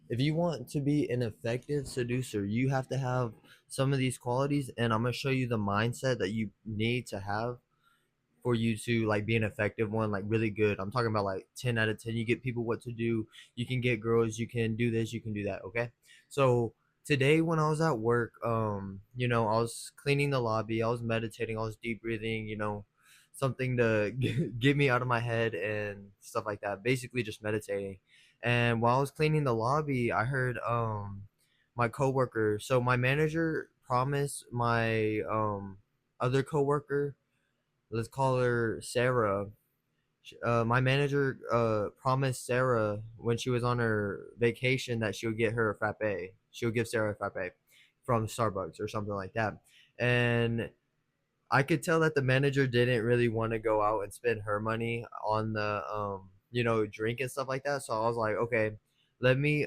if you want to be an effective seducer, you have to have some of these qualities, and I'm gonna show you the mindset that you need to have for you to like be an effective one, like really good. I'm talking about like 10 out of 10. You get people what to do, you can get girls, you can do this, you can do that. Okay. So today when I was at work, I was cleaning the lobby, I was meditating, I was deep breathing, something to get me out of my head and stuff like that. Basically just meditating. And while I was cleaning the lobby, I heard my coworker, so my manager promised my other coworker, let's call her Sarah. My manager promised Sarah when she was on her vacation that she would get her a frappe. She would give Sarah a frappe from Starbucks or something like that. And I could tell that the manager didn't really want to go out and spend her money on the drink and stuff like that. So I was like, okay, let me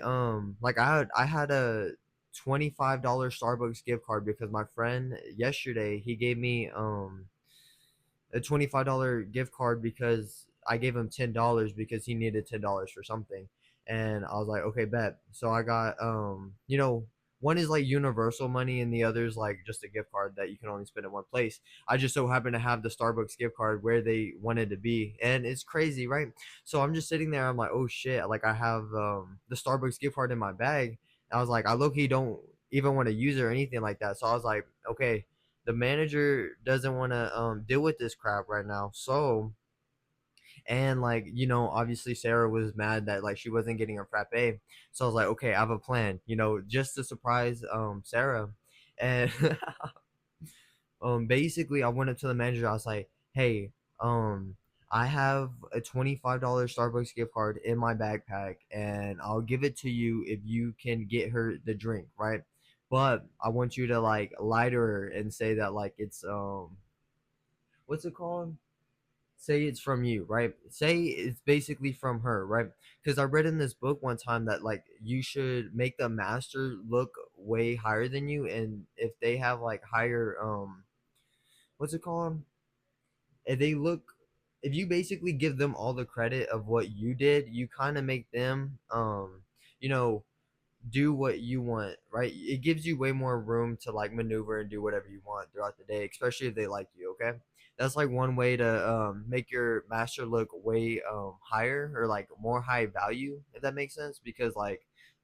like I had a $25 Starbucks gift card because my friend yesterday he gave me a $25 gift card because I gave him $10 because he needed $10 for something. And I was like, okay, bet. So I got one is like universal money and the other is like just a gift card that you can only spend at one place. I just so happen to have the Starbucks gift card where they wanted to be. And it's crazy, right? So I'm just sitting there, I'm like, oh shit, like I have the Starbucks gift card in my bag. I was like, I low key don't even want to use it or anything like that. So I was like, okay, the manager doesn't want to deal with this crap right now. So, and like obviously Sarah was mad that like she wasn't getting her frappe. So I was like, okay, I have a plan, just to surprise Sarah. And basically I went up to the manager. I was like, hey, um I have a $25 Starbucks gift card in my backpack and I'll give it to you if you can get her the drink, right? But I want you to like lie to her and say that like it's what's it called? Say it's from you, right? Say it's basically from her, right? Because I read in this book one time that like you should make the master look way higher than you, and if they have like higher what's it called? If they look, if you basically give them all the credit of what you did, you kind of make them you know do what you want, right? It gives you way more room to like maneuver and do whatever you want throughout the day, especially if they like you. Okay, that's like one way to make your master look way higher or like more high value, if that makes sense, because like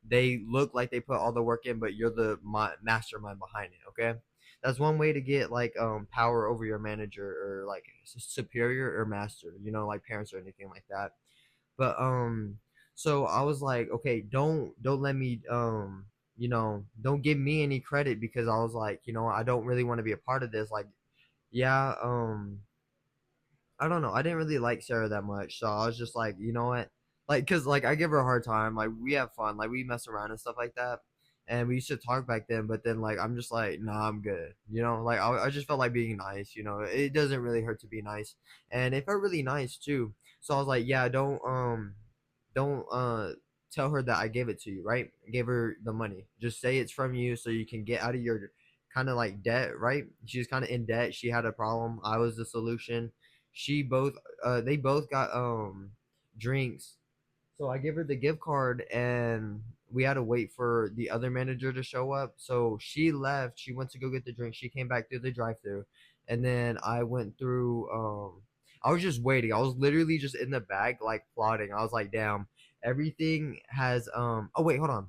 they look like they put all the work in, but you're the mastermind behind it. Okay, that's one way to get like power over your manager or like superior or master, like parents or anything like that. But so I was like, okay, don't let me don't give me any credit because I was like, I don't really want to be a part of this. Like, yeah, I don't know. I didn't really like Sarah that much, so I was just like, you know what? Like, cause like I give her a hard time. Like we have fun. Like we mess around and stuff like that. And we used to talk back then, but then like I'm just like, nah, I'm good. Like I just felt like being nice. It doesn't really hurt to be nice, and it felt really nice too. So I was like, yeah, don't tell her that I gave it to you, right? I gave her the money. Just say it's from you so you can get out of your kind of like debt, right? She was kind of in debt. She had a problem. I was the solution. She both they both got drinks. So I give her the gift card and we had to wait for the other manager to show up. So she left. She went to go get the drink. She came back through the drive-through. And then I went through I was just waiting. I was literally just in the back like plotting. I was like, "Damn, everything has oh wait, hold on.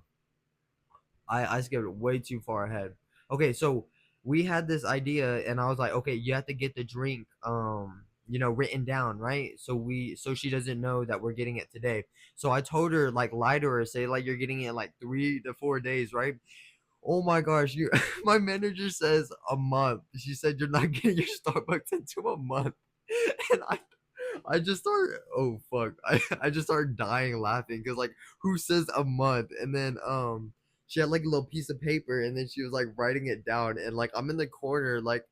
I skipped way too far ahead. Okay, so we had this idea, and I was like, okay, you have to get the drink, written down, right? So she doesn't know that we're getting it today. So I told her, like, lie to her, say like you're getting it in like 3 to 4 days, right? Oh my gosh, you, my manager says a month. She said you're not getting your Starbucks into a month, and I just start oh fuck. I just started dying laughing because like who says a month? And then she had like a little piece of paper and then she was like writing it down and like I'm in the corner like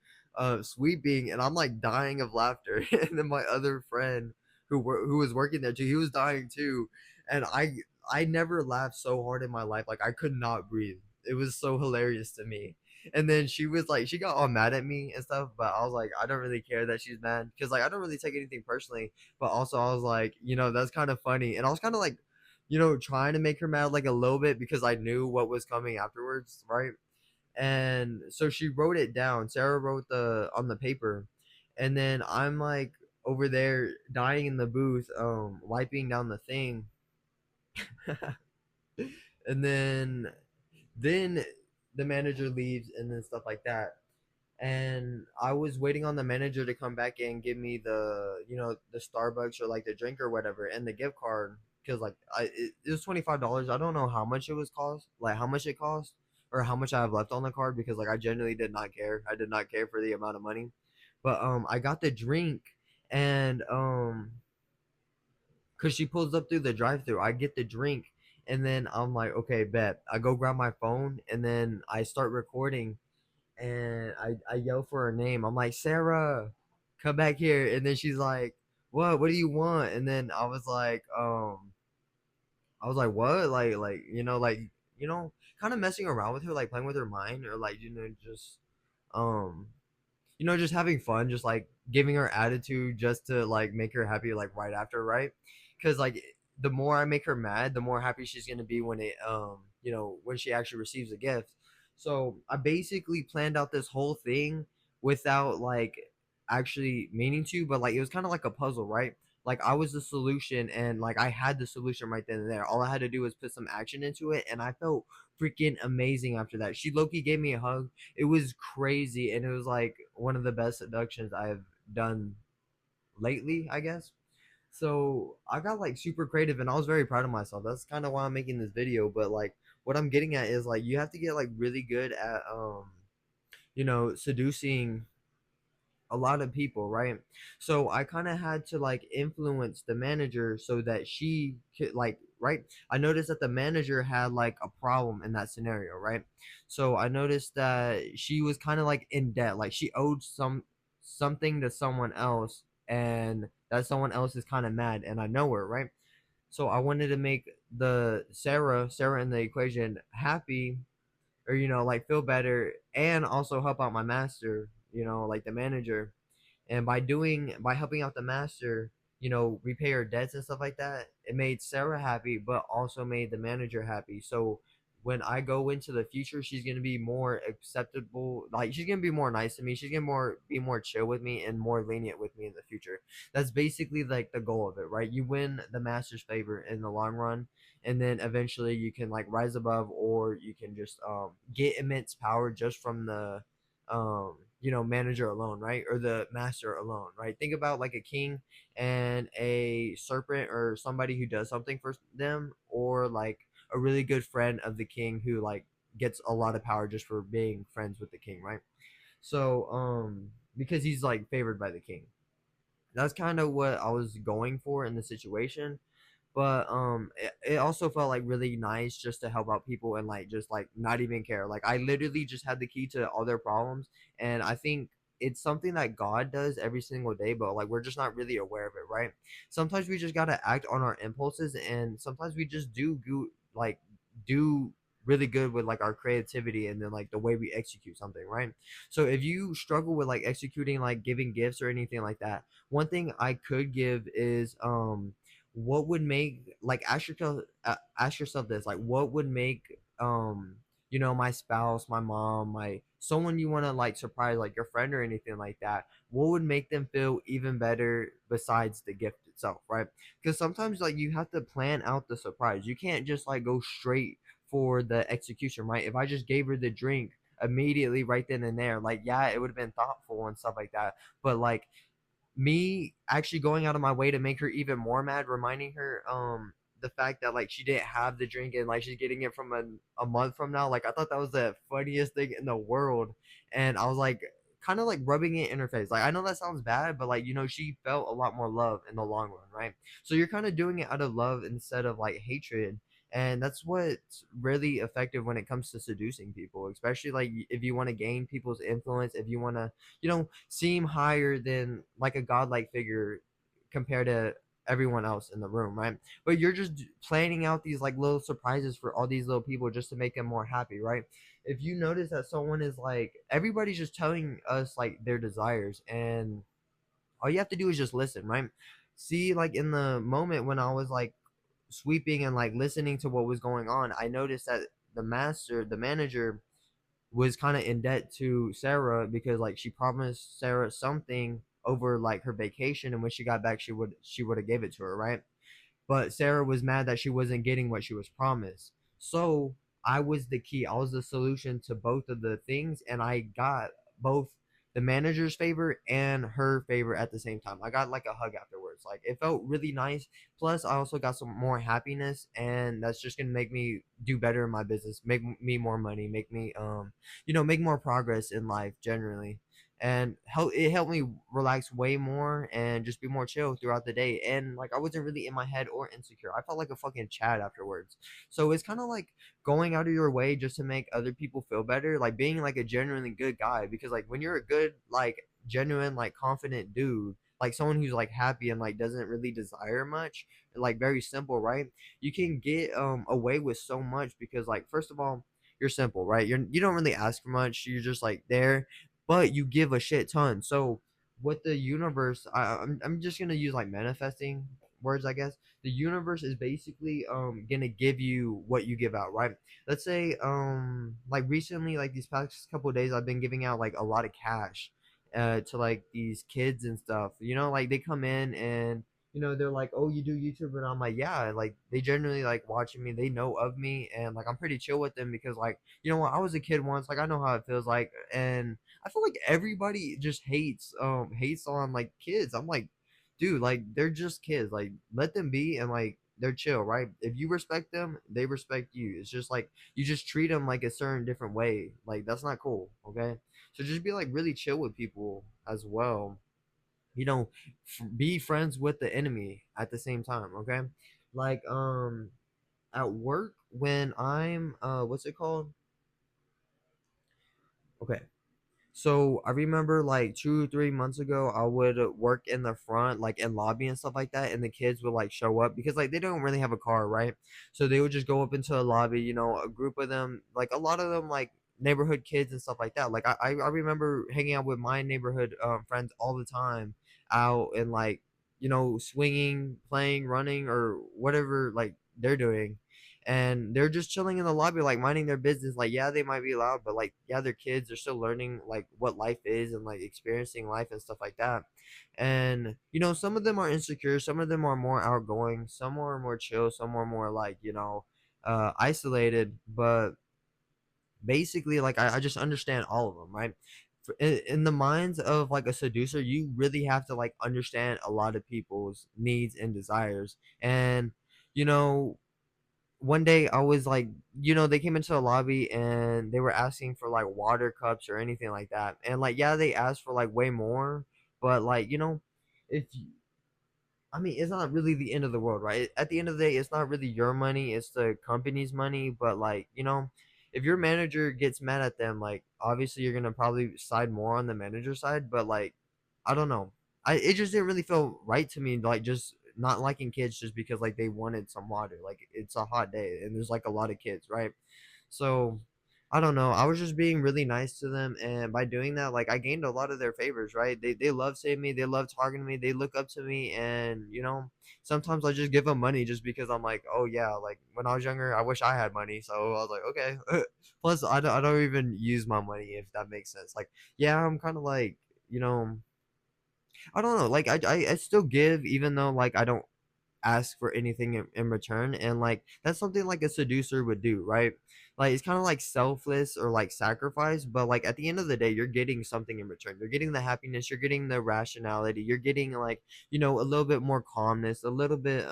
sweeping and I'm like dying of laughter. And then my other friend who was working there too, he was dying too. And I never laughed so hard in my life. Like I could not breathe. It was so hilarious to me. And then she was like, she got all mad at me and stuff, but I was like, I don't really care that she's mad because like I don't really take anything personally. But also, I was like, that's kind of funny, and I was kind of like trying to make her mad like a little bit because I knew what was coming afterwards, right? And so she wrote it down. Sarah wrote the on the paper, and then I'm like over there dying in the booth, wiping down the thing, and then the manager leaves and then stuff like that. And I was waiting on the manager to come back and give me the Starbucks or like the drink or whatever and the gift card because like it was $25. I don't know how much it was cost, like how much it cost or how much I have left on the card because like I genuinely did not care. I did not care for the amount of money, but I got the drink and because she pulls up through the drive-through, I get the drink and then I'm like, okay, bet. I go grab my phone and then I start recording and I yell for her name. I'm like, Sarah, come back here. And then she's like, what do you want? And then I was like, what? Kind of messing around with her, like playing with her mind or like, just um just having fun, just like giving her attitude just to like make her happy, like right after, right? Because like the more I make her mad, the more happy she's gonna be when she actually receives a gift. So I basically planned out this whole thing without like actually meaning to, but like it was kind of like a puzzle, right? Like I was the solution and like I had the solution right then and there. All I had to do was put some action into it and I felt freaking amazing after that. She Loki gave me a hug. It was crazy and it was like one of the best seductions I've done lately, I guess. So I got like super creative and I was very proud of myself. That's kind of why I'm making this video. But like what I'm getting at is like you have to get like really good at seducing a lot of people, right? So I kind of had to like influence the manager so that she could like, right? I noticed that the manager had like a problem in that scenario, right? So I noticed that she was kind of like in debt, like she owed something to someone else, and that someone else is kind of mad, and I know her, right? So I wanted to make the Sarah in the equation happy, or like feel better, and also help out my master, like the manager. And by helping out the master, repay her debts and stuff like that, it made Sarah happy, but also made the manager happy. So when I go into the future, she's gonna be more acceptable. Like she's gonna be more nice to me. She's gonna be more chill with me and more lenient with me in the future. That's basically like the goal of it, right? You win the master's favor in the long run, and then eventually you can like rise above, or you can just get immense power just from the manager alone, right? Or the master alone, right? Think about like a king and a serpent, or somebody who does something for them, or like a really good friend of the king who like gets a lot of power just for being friends with the king, right? So because he's like favored by the king. That's kind of what I was going for in the situation. But it also felt like really nice just to help out people and like just like not even care. Like I literally just had the key to all their problems, and I think it's something that God does every single day, but like we're just not really aware of it, right? Sometimes we just gotta act on our impulses, and sometimes we just do really good with like our creativity and then like the way we execute something, right? So if you struggle with like executing, like giving gifts or anything like that, one thing I could give is what would make, like, ask yourself this, like what would make my spouse, my mom, my someone you want to like surprise, like your friend or anything like that, what would make them feel even better besides the gift itself, right? Because sometimes like you have to plan out the surprise. You can't just like go straight for the execution, right? If I just gave her the drink immediately right then and there, like, yeah, it would have been thoughtful and stuff like that, but like me actually going out of my way to make her even more mad, reminding her the fact that like she didn't have the drink and like she's getting it from a month from now. Like I thought that was the funniest thing in the world. And I was like kind of like rubbing it in her face. Like I know that sounds bad, but like she felt a lot more love in the long run, right? So you're kind of doing it out of love instead of like hatred. And that's what's really effective when it comes to seducing people, especially like if you want to gain people's influence, if you want to seem higher than like a godlike figure compared to everyone else in the room, right? But you're just planning out these like little surprises for all these little people just to make them more happy, right? If you notice that someone is like, everybody's just telling us like their desires, and all you have to do is just listen, right? See, like in the moment when I was like sweeping and like listening to what was going on, I noticed that the manager, was kind of in debt to Sarah because like she promised Sarah something over like her vacation, and when she got back, she would have gave it to her, right? But Sarah was mad that she wasn't getting what she was promised. So I was the key. I was the solution to both of the things, and I got both the manager's favor and her favor at the same time. I got like a hug afterwards. Like it felt really nice. Plus, I also got some more happiness, and that's just gonna make me do better in my business, make me more money, make me make more progress in life generally, and helped me relax way more and just be more chill throughout the day. And like I wasn't really in my head or insecure. I felt like a fucking Chad afterwards. So it's kind of like going out of your way just to make other people feel better, like being like a genuinely good guy. Because like when you're a good, like genuine, like confident dude, like someone who's like happy and like doesn't really desire much, like very simple, right? You can get away with so much because like first of all, you're simple, right? You don't really ask for much. You're just like there, but you give a shit ton. So what the universe, I'm just gonna use like manifesting words, I guess. The universe is basically gonna give you what you give out, right? Let's say like recently, like these past couple of days, I've been giving out like a lot of cash to like these kids and stuff. Like they come in and they're like, "Oh, you do YouTube?" And I'm like, "Yeah." Like they generally like watching me. They know of me, and like I'm pretty chill with them because like what, I was a kid once. Like I know how it feels like, and I feel like everybody just hates on like kids. I'm like, dude, like they're just kids. Like let them be, and like they're chill, right? If you respect them, they respect you. It's just like you just treat them like a certain different way. Like that's not cool, okay? So just be like really chill with people as well. You know, be friends with the enemy at the same time, okay? Like at work when I'm what's it called? Okay, so I remember like 2 3 months ago, I would work in the front, like in lobby and stuff like that, and the kids would like show up because like they don't really have a car, right? So they would just go up into a lobby, a group of them, like a lot of them, like neighborhood kids and stuff like that. Like I remember hanging out with my neighborhood friends all the time, out and like swinging, playing, running, or whatever like they're doing, and they're just chilling in the lobby, like minding their business. Like, yeah, they might be loud, but like, yeah, they're kids. They're still learning like what life is and like experiencing life and stuff like that. And some of them are insecure, some of them are more outgoing, some are more chill, some are more like isolated. But basically, like I just understand all of them, right? In the minds of like a seducer, you really have to like understand a lot of people's needs and desires. And you know one day I was like, they came into the lobby and they were asking for like water cups or anything like that. And like, yeah, they asked for like way more, but like, if I mean, it's not really the end of the world, right? At the end of the day, it's not really your money, it's the company's money. But like, if your manager gets mad at them, like obviously you're gonna probably side more on the manager side. But like, I don't know. It just didn't really feel right to me, like just not liking kids just because like they wanted some water. Like it's a hot day and there's like a lot of kids, right? So I don't know. I was just being really nice to them, and by doing that, like I gained a lot of their favors, right? They love saying me, they love talking to me, they look up to me, and sometimes I just give them money just because I'm like, oh yeah, like when I was younger, I wish I had money, so I was like, okay. Plus, I don't even use my money if that makes sense. Like, yeah, I'm kind of like, you know, I don't know, like I still give even though like I don't ask for anything in return, and like that's something like a seducer would do, right? Like it's kind of like selfless or like sacrifice, but like at the end of the day you're getting something in return. You're getting the happiness, you're getting the rationality, you're getting like a little bit more calmness, a little bit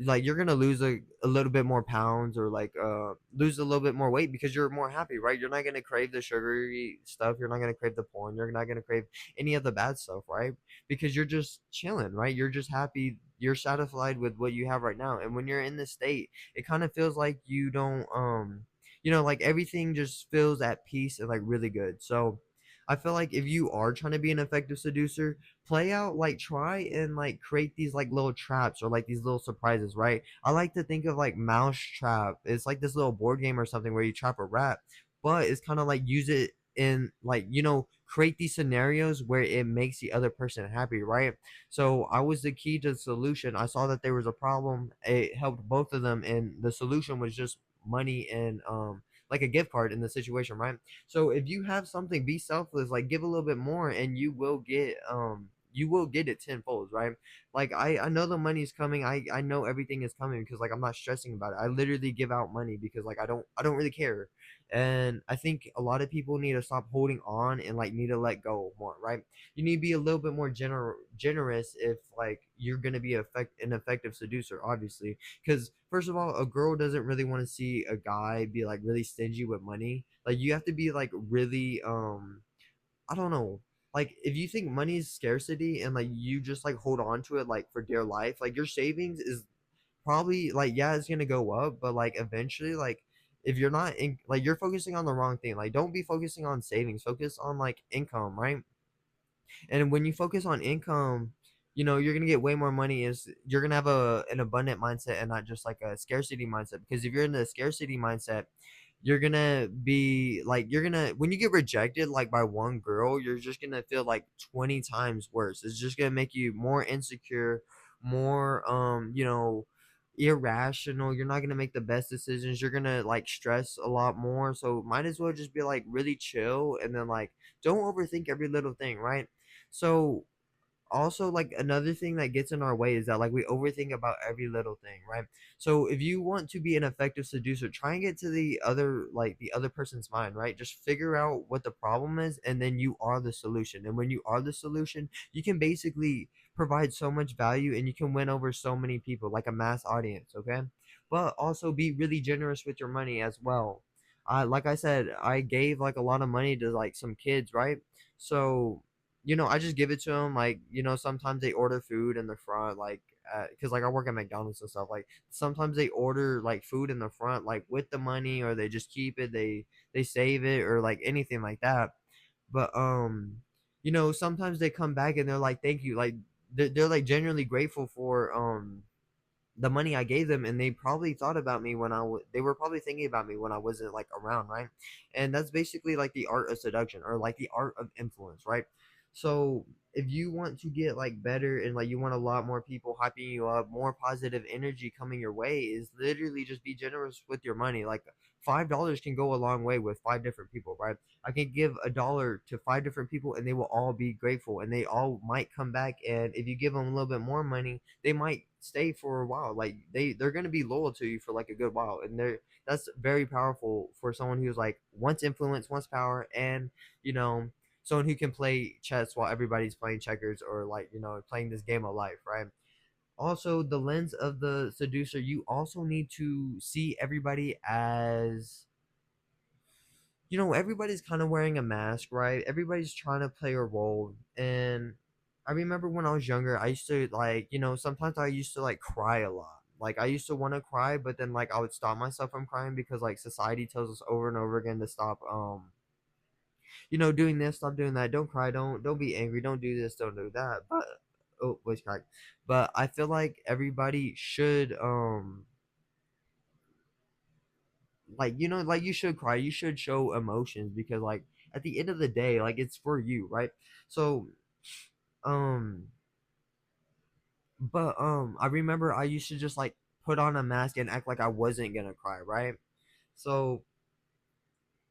like you're gonna lose a little bit more pounds, or like lose a little bit more weight because you're more happy, right? You're not gonna crave the sugary stuff, you're not gonna crave the porn, you're not gonna crave any of the bad stuff, right? Because you're just chilling, right? You're just happy, you're satisfied with what you have right now. And when you're in this state, it kind of feels like you don't like everything just feels at peace and like really good. So I feel like if you are trying to be an effective seducer, play out, like try and like create these like little traps or like these little surprises, right? I like to think of like mouse trap. It's like this little board game or something where you trap a rat, but it's kind of like use it in like, create these scenarios where it makes the other person happy, right? So I was the key to the solution. I saw that there was a problem. It helped both of them, and the solution was just money and like a gift card in the situation, right? So if you have something, be selfless, like give a little bit more, and you will get it tenfold, right? Like I know the money's coming. I know everything is coming because like I'm not stressing about it. I literally give out money because like I don't really care. And I think a lot of people need to stop holding on and like need to let go more, right? You need to be a little bit more generous if like you're gonna be an effective seducer, obviously. Because first of all, a girl doesn't really want to see a guy be like really stingy with money. Like you have to be like really I don't know. Like if you think money is scarcity and like you just like hold on to it like for dear life, like your savings is probably like yeah, it's gonna go up, but like eventually like if you're not in like you're focusing on the wrong thing. Like don't be focusing on savings, focus on like income, right? And when you focus on income, you're gonna get way more money. Is you're gonna have an abundant mindset and not just like a scarcity mindset. Because if you're in the scarcity mindset, you're gonna be like you're gonna when you get rejected like by one girl, you're just gonna feel like 20 times worse. It's just gonna make you more insecure, more irrational. You're not gonna make the best decisions. You're gonna like stress a lot more. So might as well just be like really chill and then like don't overthink every little thing, right? So also like another thing that gets in our way is that like we overthink about every little thing, right? So if you want to be an effective seducer, try and get to the other person's mind, right? Just figure out what the problem is and then you are the solution. And when you are the solution, you can basically provide so much value and you can win over so many people like a mass audience, okay? But also be really generous with your money as well. Like I said, I gave like a lot of money to like some kids, right? So I just give it to them. Like, sometimes they order food in the front, like, because like I work at McDonald's and stuff. Like, sometimes they order like food in the front, like with the money, or they just keep it. They save it, or like anything like that. But sometimes they come back and they're like, "Thank you." Like, they're like genuinely grateful for the money I gave them, and they probably thought about me when they were probably thinking about me when I wasn't like around, right? And that's basically like the art of seduction or like the art of influence, right? So if you want to get like better and like you want a lot more people hyping you up, more positive energy coming your way, is literally just be generous with your money. Like $5 can go a long way with five different people, right? I can give $1 to five different people and they will all be grateful and they all might come back. And if you give them a little bit more money, they might stay for a while. Like they're gonna be loyal to you for like a good while, and that's very powerful for someone who's like wants influence, wants power, and you know someone who can play chess while everybody's playing checkers or like playing this game of life, right? Also, the lens of the seducer, you also need to see everybody as everybody's kind of wearing a mask, right? Everybody's trying to play a role. And I remember when I was younger, I used to like, sometimes I used to like cry a lot. Like I used to want to cry, but then like I would stop myself from crying because like society tells us over and over again to stop doing this, stop doing that, don't cry, don't be angry, don't do this, don't do that. But oh, voice crack. But I feel like everybody should like like you should cry, you should show emotions because like at the end of the day like it's for you, right? So um but I remember I used to just like put on a mask and act like I wasn't gonna cry, right? So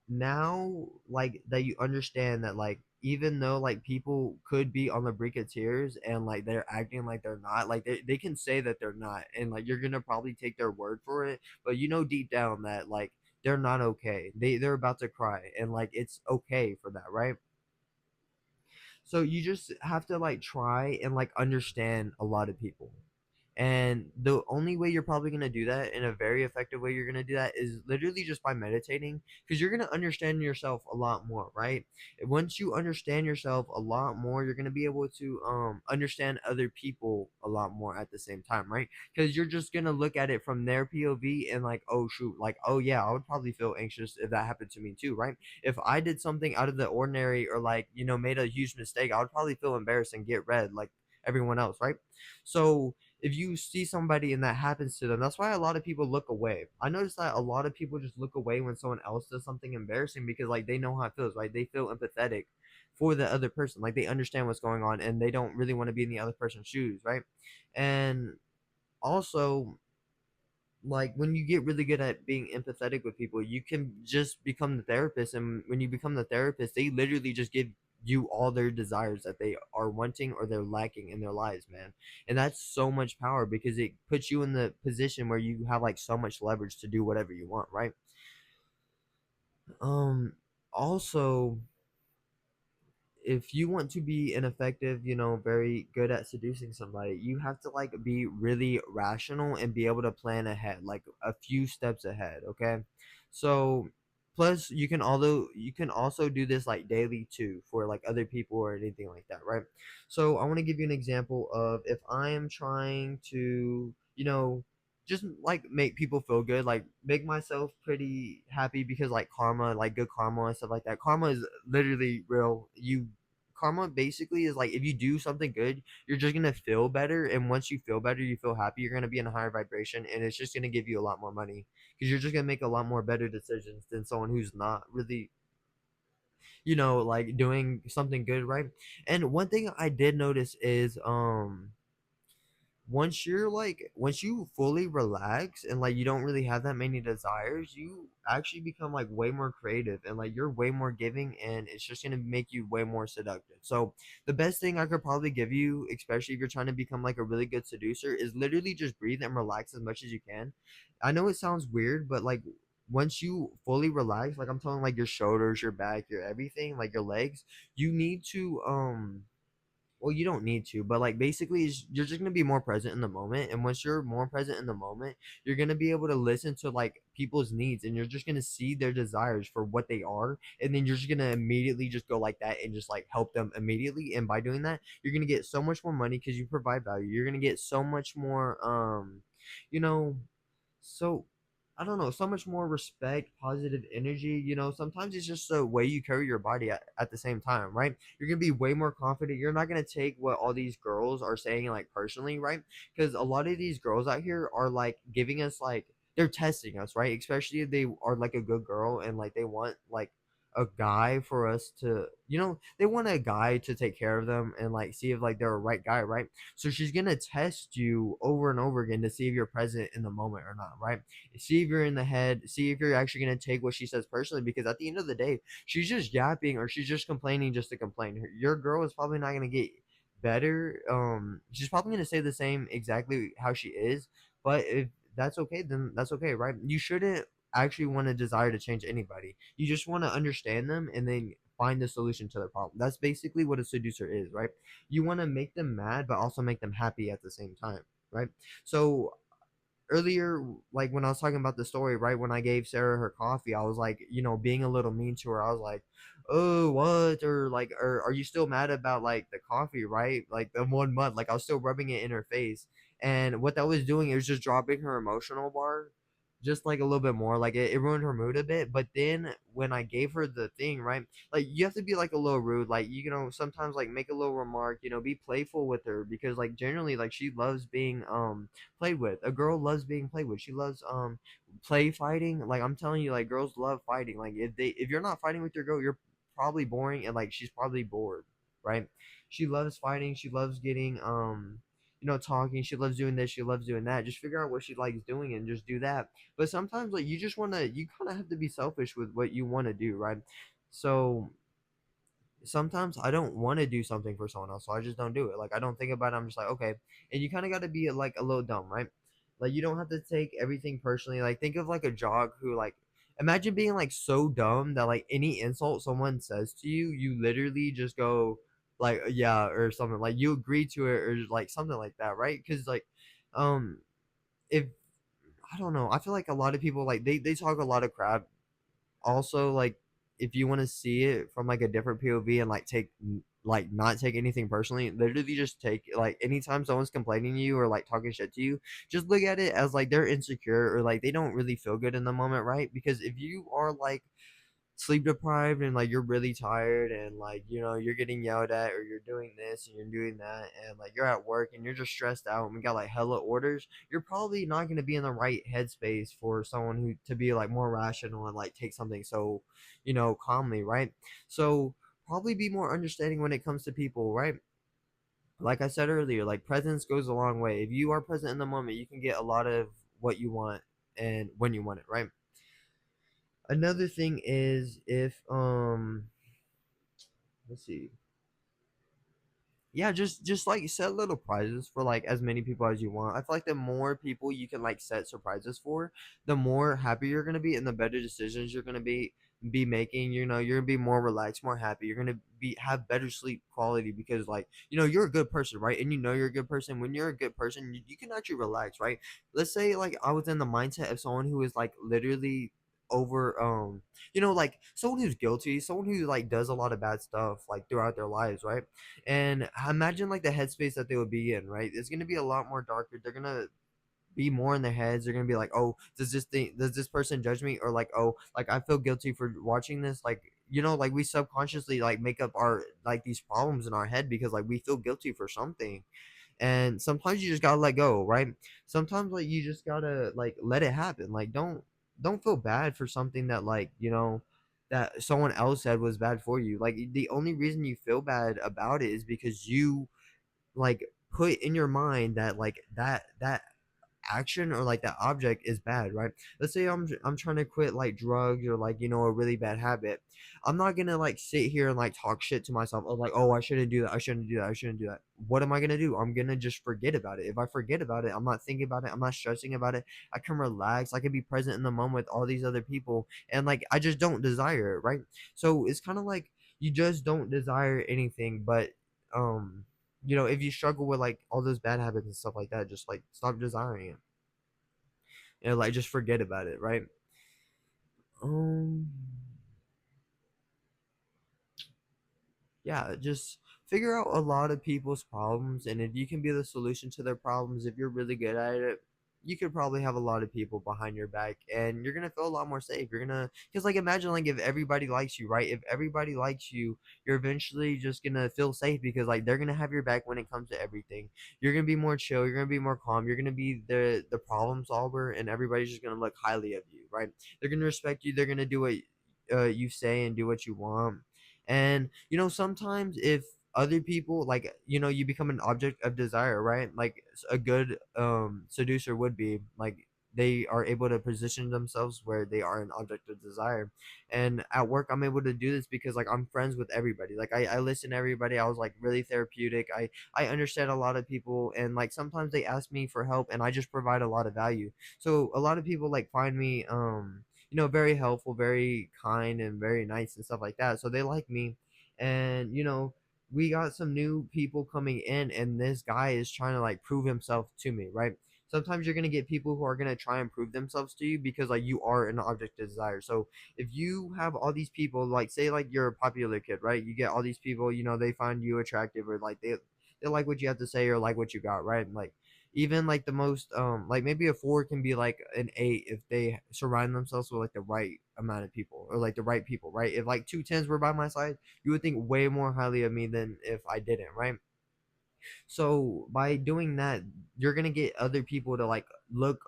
now like that you understand that like even though like people could be on the brink of tears and like they're acting like they're not, like they can say that they're not and like you're gonna probably take their word for it, but deep down that like they're not okay, they're about to cry and like it's okay for that, right? So you just have to like try and like understand a lot of people. And the only way you're probably going to do that in a very effective way, you're going to do that is literally just by meditating because you're going to understand yourself a lot more, right? Once you understand yourself a lot more, you're going to be able to understand other people a lot more at the same time, right? Because you're just going to look at it from their POV and like, oh, shoot, like, oh, yeah, I would probably feel anxious if that happened to me too, right? If I did something out of the ordinary or like, made a huge mistake, I would probably feel embarrassed and get red like everyone else, right? So if you see somebody and that happens to them, that's why a lot of people look away. I noticed that a lot of people just look away when someone else does something embarrassing because like they know how it feels, right? They feel empathetic for the other person. Like they understand what's going on and they don't really want to be in the other person's shoes, right? And also, like when you get really good at being empathetic with people, you can just become the therapist. And when you become the therapist, they literally just give you all their desires that they are wanting or they're lacking in their lives, man. And that's so much power because it puts you in the position where you have like so much leverage to do whatever you want, right? um Also, if you want to be an effective, very good at seducing somebody, you have to like be really rational and be able to plan ahead, like a few steps ahead, okay? So plus you can also do this like daily too for like other people or anything like that, right? So I want to give you an example of if I am trying to, just like make people feel good, like make myself pretty happy because like karma, like good karma and stuff like that. Karma is literally real. Karma basically is like if you do something good, you're just gonna feel better, and once you feel better, you feel happy. You're gonna be in a higher vibration, and it's just gonna give you a lot more money because you're just gonna make a lot more better decisions than someone who's not really, like doing something good, right? And one thing I did notice is once you fully relax and like you don't really have that many desires, you actually become like way more creative and like you're way more giving, and it's just going to make you way more seductive. So the best thing I could probably give you, especially if you're trying to become like a really good seducer, is literally just breathe and relax as much as you can. I know it sounds weird, but like once you fully relax, like I'm talking like your shoulders, your back, your everything, like your legs, you need to well, you don't need to, but like basically, you're just gonna be more present in the moment. And once you're more present in the moment, you're gonna be able to listen to like people's needs, and you're just gonna see their desires for what they are, and then you're just gonna immediately just go like that and just like help them immediately. And by doing that, you're gonna get so much more money because you provide value. You're gonna get so much more, you know, so I don't know, so much more respect, positive energy. Sometimes it's just the way you carry your body at the same time, right? You're gonna be way more confident. You're not gonna take what all these girls are saying like personally, right? Because a lot of these girls out here are like giving us like they're testing us, right? Especially if they are like a good girl and like they want like a guy for us to, they want a guy to take care of them and like see if like they're a right guy, right? So she's gonna test you over and over again to see if you're present in the moment or not, right? See if you're in the head, see if you're actually gonna take what she says personally, because at the end of the day, she's just yapping or she's just complaining just to complain. Your girl is probably not gonna get better. She's probably gonna say the same exactly how she is, but if that's okay, then that's okay, right? You shouldn't actually want to desire to change anybody. You just want to understand them and then find the solution to their problem. That's basically what a seducer is, right? You want to make them mad but also make them happy at the same time, right? So earlier, like when I was talking about the story, right, when I gave Sarah her coffee, I was like, being a little mean to her. I was like, oh, what? Or like, or are you still mad about like the coffee, right? Like the 1 month, like I was still rubbing it in her face. And what that was doing, it was just dropping her emotional bar just like a little bit more. Like it ruined her mood a bit. But then when I gave her the thing, right, like you have to be like a little rude, like sometimes like make a little remark, be playful with her, because like generally like she loves being played with. A girl loves being played with. She loves play fighting. Like I'm telling you, like girls love fighting. Like if you're not fighting with your girl, you're probably boring, and like she's probably bored, right? She loves fighting. She loves getting talking. She loves doing this. She loves doing that. Just figure out what she likes doing and just do that. But sometimes like you kind of have to be selfish with what you want to do, right? So sometimes I don't want to do something for someone else, so I just don't do it. Like I don't think about it. I'm just like, okay. And you kind of got to be like a little dumb, right? Like you don't have to take everything personally. Like think of like a jog who like imagine being like so dumb that like any insult someone says to you, you literally just go like yeah or something. Like you agree to it or like something like that, right? Because like um if I don't know, I feel like a lot of people like they talk a lot of crap also. Like if you want to see it from like a different POV and like like not take anything personally, literally just take like anytime someone's complaining to you or like talking shit to you, just look at it as like they're insecure or like they don't really feel good in the moment, right? Because if you are like sleep deprived and like you're really tired and like you're getting yelled at or you're doing this and you're doing that and like you're at work and you're just stressed out and we got like hella orders, you're probably not going to be in the right headspace for someone who to be like more rational and like take something so calmly, right? So probably be more understanding when it comes to people, right? Like I said earlier, like presence goes a long way. If you are present in the moment, you can get a lot of what you want and when you want it, right? Another thing is if let's see, yeah, just like set little prizes for like as many people as you want. I feel like the more people you can like set surprises for, the more happy you're gonna be and the better decisions you're gonna be making. You're gonna be more relaxed, more happy. You're gonna be have better sleep quality because like you're a good person, right? And you're a good person. When you're a good person, you can actually relax, right? Let's say like I was in the mindset of someone who is like literally over like someone who's guilty, someone who like does a lot of bad stuff like throughout their lives, right? And imagine like the headspace that they would be in, right? It's gonna be a lot more darker. They're gonna be more in their heads. They're gonna be like, oh, does this person judge me? Or like, oh, like I feel guilty for watching this. Like, like we subconsciously like make up our like these problems in our head because like we feel guilty for something. And sometimes you just gotta let go, right? Sometimes like you just gotta like let it happen. Like don't feel bad for something that like that someone else said was bad for you. Like the only reason you feel bad about it is because you like put in your mind that like that action or like that object is bad, right? Let's say I'm trying to quit like drugs or like a really bad habit. I'm not gonna like sit here and like talk shit to myself. Oh, like, oh, I shouldn't do that. I shouldn't do that. I shouldn't do that. What am I gonna do? I'm gonna just forget about it. If I forget about it, I'm not thinking about it. I'm not stressing about it. I can relax. I can be present in the moment with all these other people, and like I just don't desire it, right? So it's kind of like you just don't desire anything, but if you struggle with like all those bad habits and stuff like that, just like stop desiring it and like just forget about it, right? Um, yeah, just figure out a lot of people's problems, and if you can be the solution to their problems, if you're really good at it, you could probably have a lot of people behind your back, and you're gonna feel a lot more safe. You're gonna, because like imagine like if everybody likes you, right? If everybody likes you, you're eventually just gonna feel safe because like they're gonna have your back when it comes to everything. You're gonna be more chill. You're gonna be more calm. You're gonna be the problem solver, and everybody's just gonna look highly of you, right? They're gonna respect you. They're gonna do what you say and do what you want. And sometimes if other people like you become an object of desire, right? Like a good seducer would be like they are able to position themselves where they are an object of desire. And at work I'm able to do this because like I'm friends with everybody. Like I listen to everybody. I was like really therapeutic. I understand a lot of people, and like sometimes they ask me for help and I just provide a lot of value. So a lot of people like find me very helpful, very kind, and very nice and stuff like that. So they like me, and we got some new people coming in, and this guy is trying to like prove himself to me, right? Sometimes you're gonna get people who are gonna try and prove themselves to you because like you are an object of desire. So if you have all these people, like say like you're a popular kid, right? You get all these people, they find you attractive or like they like what you have to say or like what you got, right? Like even like the most like maybe a four can be like an eight if they surround themselves with like the right amount of people or like the right people, right? If like two tens were by my side, you would think way more highly of me than if I didn't, right? So by doing that, you're gonna get other people to like look,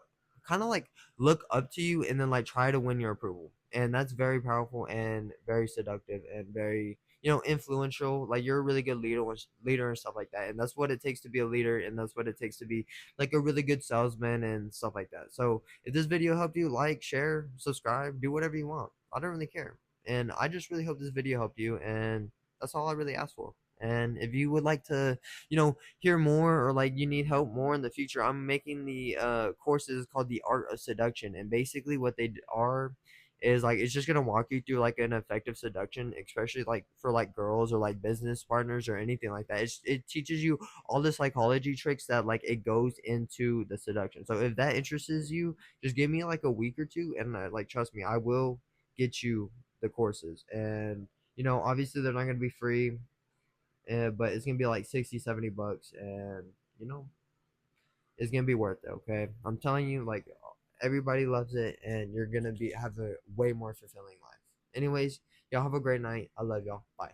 kind of like look up to you, and then like try to win your approval, and that's very powerful and very seductive and very influential. Like you're a really good leader and stuff like that, and that's what it takes to be a leader, and that's what it takes to be like a really good salesman and stuff like that. So if this video helped you, like, share, subscribe, do whatever you want. I don't really care, and I just really hope this video helped you, and that's all I really ask for. And if you would like to hear more or like you need help more in the future, I'm making the courses called the Art of Seduction, and basically what they are is like it's just gonna walk you through like an effective seduction, especially like for like girls or like business partners or anything like that. It teaches you all the psychology tricks that like it goes into the seduction. So if that interests you, just give me like a week or two, and like trust me, I will get you the courses. And obviously they're not gonna be free, but it's gonna be like 60, 70 bucks, and you know it's gonna be worth it. Okay, I'm telling you, like everybody loves it, and you're gonna be have a way more fulfilling life. Anyways, y'all have a great night. I love y'all. Bye.